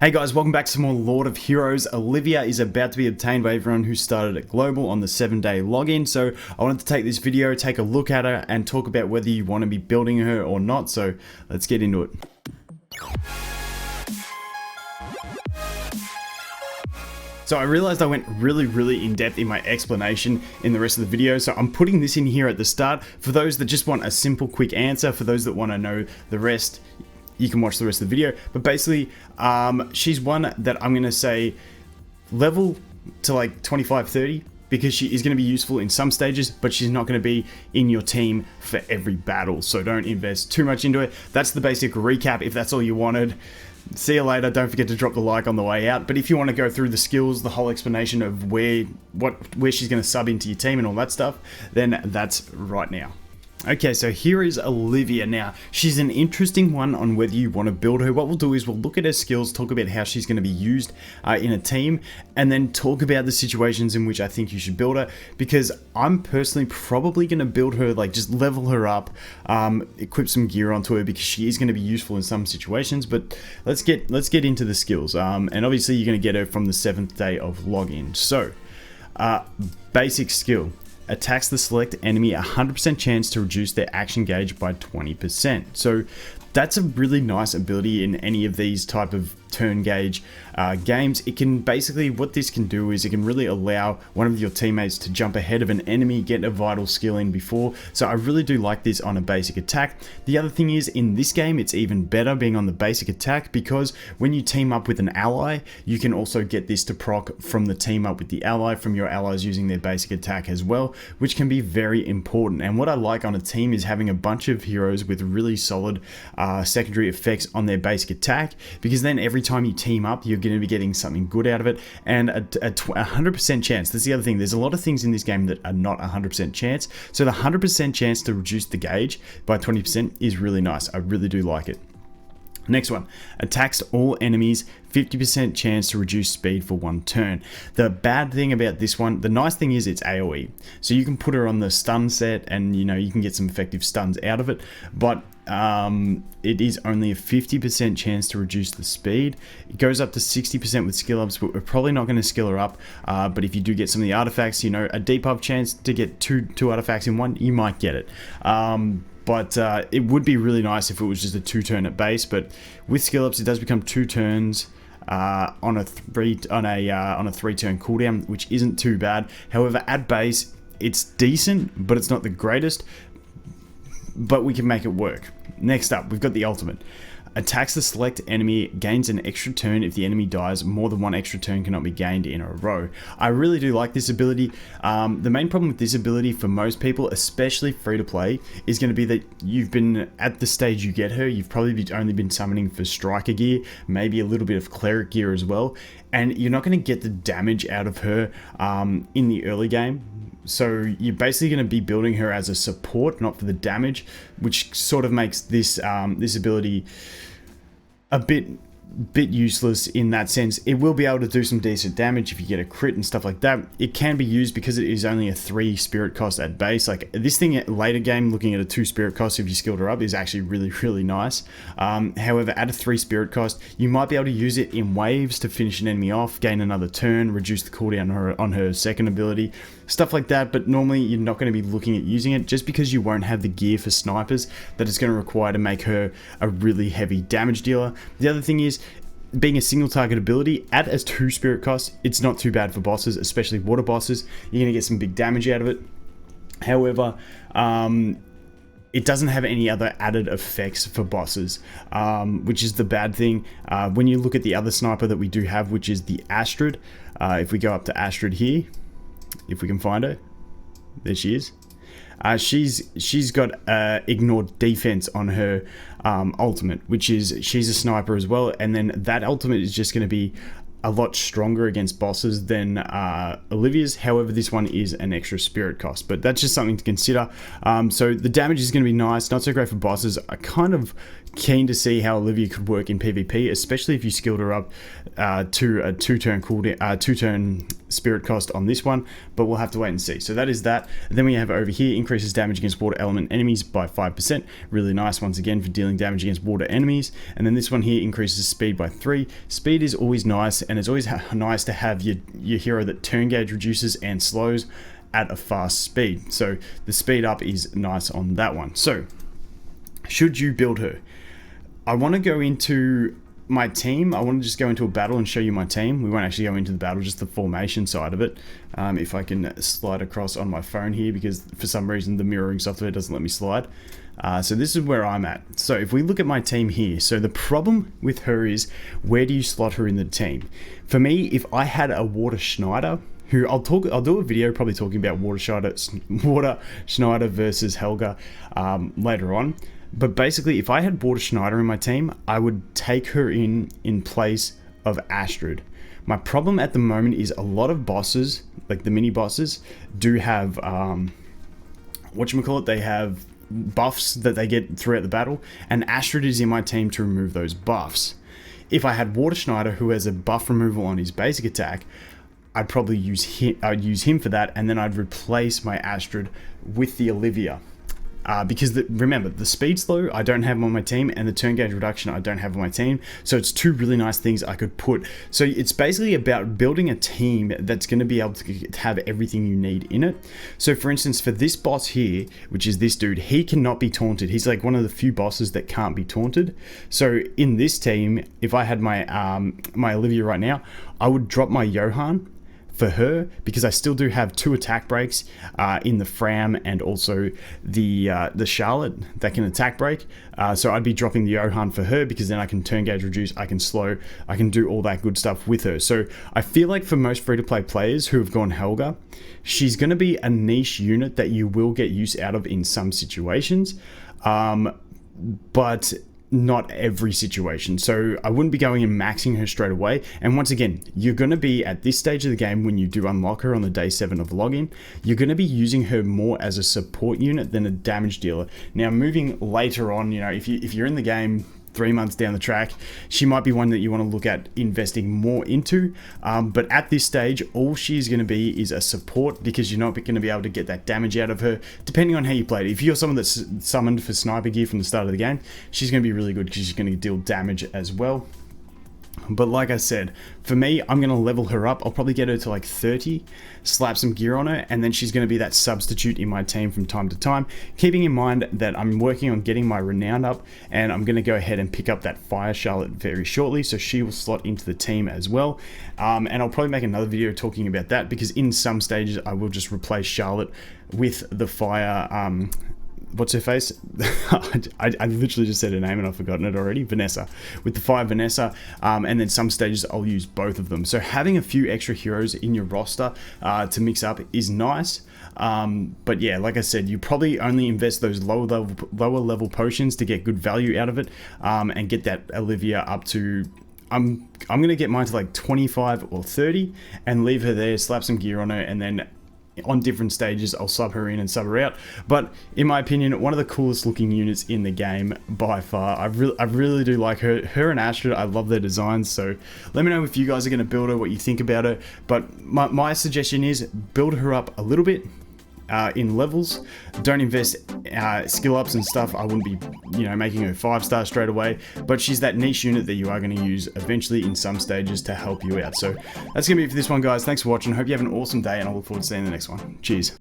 Hey guys, welcome back to some more Lord of Heroes. Olivia is about to be obtained by everyone who started at Global on the 7-day login. So I wanted to take this video, take a look at her and talk about whether you want to be building her or not. So let's get into it. So I realized I went really in depth in my explanation in the rest of the video. So I'm putting this in here at the start for those that just want a simple quick answer. For those that want to know the rest, you can watch the rest of the video. But basically, she's one that I'm going to say level to like 25, 30, because she is going to be useful in some stages, but she's not going to be in your team for every battle. So don't invest too much into it. That's the basic recap if that's all you wanted. See you later. Don't forget to drop the like on the way out. But if you want to go through the skills, the whole explanation of where she's going to sub into your team and all that stuff, then that's right now. Okay, so here is Olivia. Now, she's an interesting one on whether you want to build her. What we'll do is we'll look at her skills, talk about how she's going to be used in a team, and then talk about the situations in which I think you should build her, because I'm personally probably going to build her, like just level her up, equip some gear onto her, because she is going to be useful in some situations. But let's get into the skills. And obviously you're going to get her from the 7th day of login. So, basic skill. Attacks the select enemy 100% chance to reduce their action gauge by 20%. So that's a really nice ability in any of these type of turn gauge games. It can basically, what this can do is it can really allow one of your teammates to jump ahead of an enemy, get a vital skill in before. So I really do like this on a basic attack. The other thing is, in this game it's even better being on the basic attack, because when you team up with an ally, you can also get this to proc from the team up with the ally, from your allies using their basic attack as well, which can be very important. And what I like on a team is having a bunch of heroes with really solid secondary effects on their basic attack, because then every time you team up, you're going to be getting something good out of it. And a 100% chance, that's the other thing, there's a lot of things in this game that are not 100% chance, so the 100% chance to reduce the gauge by 20% is really nice. I really do like it. Next one, attacks all enemies, 50% chance to reduce speed for 1 turn. The bad thing about this one, the nice thing is it's AoE. So you can put her on the stun set and you can get some effective stuns out of it, but it is only a 50% chance to reduce the speed. It goes up to 60% with skill ups, but we're probably not going to skill her up. But if you do get some of the artifacts, a debuff chance to get two artifacts in one, you might get it. But it would be really nice if it was just a 2-turn at base. But with skill ups, it does become 2 turns on a 3-turn cooldown, which isn't too bad. However, at base, it's decent, but it's not the greatest. But we can make it work. Next up, we've got the ultimate. Attacks the select enemy, gains an extra turn if the enemy dies. More than 1 extra turn cannot be gained in a row. I really do like this ability. The main problem with this ability for most people, especially free to play, is going to be that you've been at the stage you get her, you've probably only been summoning for striker gear, maybe a little bit of cleric gear as well, and you're not going to get the damage out of her in the early game. So you're basically going to be building her as a support, not for the damage, which sort of makes this this ability a bit useless in that sense. It will be able to do some decent damage if you get a crit and stuff like that. It can be used because it is only a 3 spirit cost at base. Like this thing at later game, looking at a 2 spirit cost if you skilled her up, is actually really nice. However, at a 3 spirit cost, you might be able to use it in waves to finish an enemy off, gain another turn, reduce the cooldown on her second ability, stuff like that. But normally you're not going to be looking at using it, just because you won't have the gear for snipers that it's going to require to make her a really heavy damage dealer. The other thing is, being a single target ability at a 2 spirit cost, it's not too bad for bosses, especially water bosses. You're going to get some big damage out of it. However, it doesn't have any other added effects for bosses, which is the bad thing. When you look at the other sniper that we do have, which is the Astrid, if we go up to Astrid here, if we can find her, there she is. She's got ignored defense on her ultimate, which is, she's a sniper as well, and then that ultimate is just going to be a lot stronger against bosses than Olivia's. However, this one is an extra spirit cost, but that's just something to consider. So the damage is going to be nice, not so great for bosses. I kind of keen to see how Olivia could work in PvP, especially if you skilled her up to a 2-turn cooldown, 2-turn spirit cost on this one, but we'll have to wait and see. So that is that. And then we have over here, increases damage against water element enemies by 5%. Really nice once again for dealing damage against water enemies. And then this one here increases speed by 3. Speed is always nice, and it's always nice to have your hero that turn gauge reduces and slows at a fast speed. So the speed up is nice on that one. So should you build her? I want to go into my team. I want to just go into a battle and show you my team. We won't actually go into the battle, just the formation side of it. If I can slide across on my phone here, because for some reason the mirroring software doesn't let me slide. So this is where I'm at. So if we look at my team here, so the problem with her is, where do you slot her in the team? For me, if I had a Water Schneider, who I'll do a video probably talking about Water Schneider versus Helga later on. But basically, if I had Water Schneider in my team, I would take her in place of Astrid. My problem at the moment is a lot of bosses, like the mini bosses, do have whatchamacallit, they have buffs that they get throughout the battle, and Astrid is in my team to remove those buffs. If I had Water Schneider, who has a buff removal on his basic attack, I'd probably use him for that, and then I'd replace my Astrid with the Olivia. Because remember, the speed slow I don't have on my team, and the turn gauge reduction I don't have on my team, so it's two really nice things I could put. So it's basically about building a team that's going to be able to have everything you need in it. So for instance, for this boss here, which is this dude, he cannot be taunted. He's like one of the few bosses that can't be taunted. So in this team, if I had my my Olivia right now, I would drop my Johann for her, because I still do have 2 attack breaks in the Fram and also the Charlotte that can attack break. So I'd be dropping the Johann for her, because then I can turn gauge reduce, I can slow, I can do all that good stuff with her. So I feel like for most free-to-play players who have gone Helga, she's going to be a niche unit that you will get use out of in some situations, but not every situation. So I wouldn't be going and maxing her straight away. And once again, you're going to be at this stage of the game, when you do unlock her on the day 7 of login, you're going to be using her more as a support unit than a damage dealer. Now moving later on, you know, if you're in the game 3 months down the track, she might be one that you want to look at investing more into, but at this stage all she's going to be is a support, because you're not going to be able to get that damage out of her depending on how you play it. If you're someone that's summoned for sniper gear from the start of the game, she's going to be really good, because she's going to deal damage as well. But like I said, for me, I'm going to level her up. I'll probably get her to like 30, slap some gear on her, and then she's going to be that substitute in my team from time to time, keeping in mind that I'm working on getting my renown up, and I'm going to go ahead and pick up that Fire Charlotte very shortly, so she will slot into the team as well. And I'll probably make another video talking about that, because in some stages I will just replace Charlotte with the Fire what's her face? I literally just said her name and I've forgotten it already. Vanessa. With the Fire Vanessa, and then some stages I'll use both of them. So having a few extra heroes in your roster to mix up is nice. But yeah, like I said, you probably only invest those lower level potions to get good value out of it, and get that Olivia up to, I'm gonna get mine to like 25 or 30 and leave her there, slap some gear on her, and then on different stages I'll sub her in and sub her out. But in my opinion, one of the coolest looking units in the game by far. I really do like her and Astrid. I love their designs, so let me know if you guys are going to build her, what you think about her. But my suggestion is build her up a little bit in levels. Don't invest skill ups and stuff. I wouldn't be, you know, making her 5-star straight away, but she's that niche unit that you are going to use eventually in some stages to help you out. So that's gonna be it for this one, guys. Thanks for watching. Hope you have an awesome day, and I look forward to seeing you in the next one. Cheers.